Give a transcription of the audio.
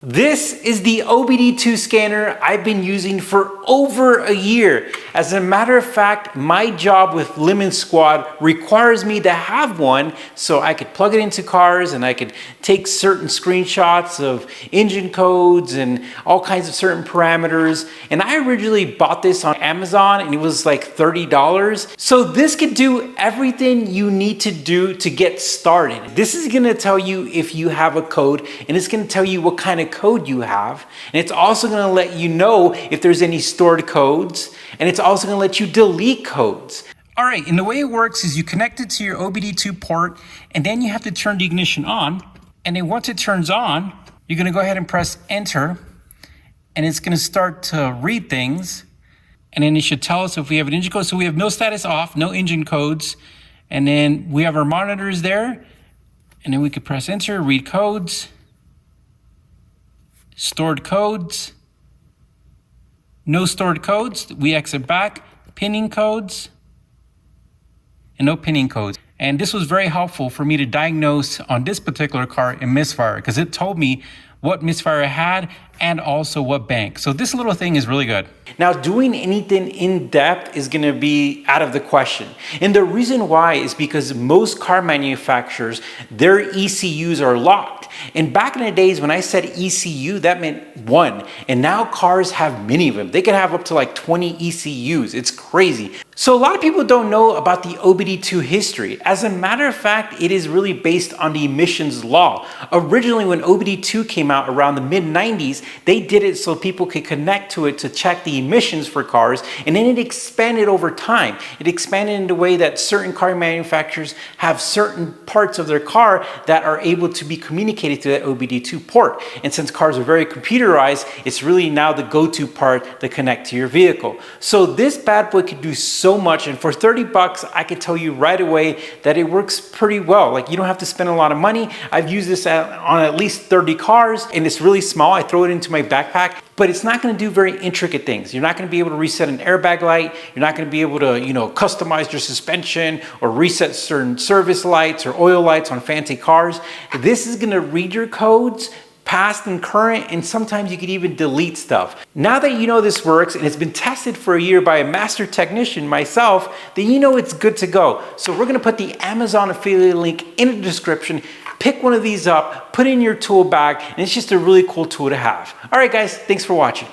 This is the OBD2 scanner I've been using for over a year. As a matter of fact, my job with Lemon Squad requires me to have one so I could plug it into cars and I could take certain screenshots of engine codes and all kinds of certain parameters. And I originally bought this on Amazon and it was like $30. So this could do everything you need to do to get started. This is gonna tell you if you have a code, and it's gonna tell you what kind of code you have, and it's also going to let you know if there's any stored codes, and it's also going to let you delete codes. All right, and the way it works is you connect it to your OBD2 port, and then you have to turn the ignition on, and then once it turns on, you're going to go ahead and press enter, and it's going to start to read things, and then it should tell us if we have an engine code. So we have no status off, no engine codes, and then we have our monitors there, and then we could press enter, read codes, stored codes, no stored codes, we exit back, pinning codes, and no pinning codes. And this was very helpful for me to diagnose on this particular car a misfire, because it told me what misfire I had and also what bank. So this little thing is really good. Now, doing anything in depth is gonna be out of the question. And the reason why is because most car manufacturers, their ECUs are locked. And back in the days when I said ECU, that meant one. And now cars have many of them. They can have up to like 20 ECUs. It's crazy. So a lot of people don't know about the OBD2 history. As a matter of fact, it is really based on the emissions law. Originally, when OBD2 came out around the mid-90s, they did it so people could connect to it to check the emissions for cars, and then it expanded over time. It expanded in the way that certain car manufacturers have certain parts of their car that are able to be communicated to that OBD2 port. And since cars are very computerized, it's really now the go-to part to connect to your vehicle. So this bad boy could do so much, and for 30 bucks, I could tell you right away that it works pretty well. Like, you don't have to spend a lot of money. I've used this on at least 30 cars, and it's really small. I throw it into my backpack, but it's not going to do very intricate things. You're not going to be able to reset an airbag light. You're not going to be able to, customize your suspension or reset certain service lights or oil lights on fancy cars. This is going to read your codes, past and current, and sometimes you could even delete stuff. Now that you know this works and it's been tested for a year by a master technician, myself, then you know it's good to go. So we're gonna put the Amazon affiliate link in the description. Pick one of these up, put it in your tool bag, and it's just a really cool tool to have. All right, guys, thanks for watching.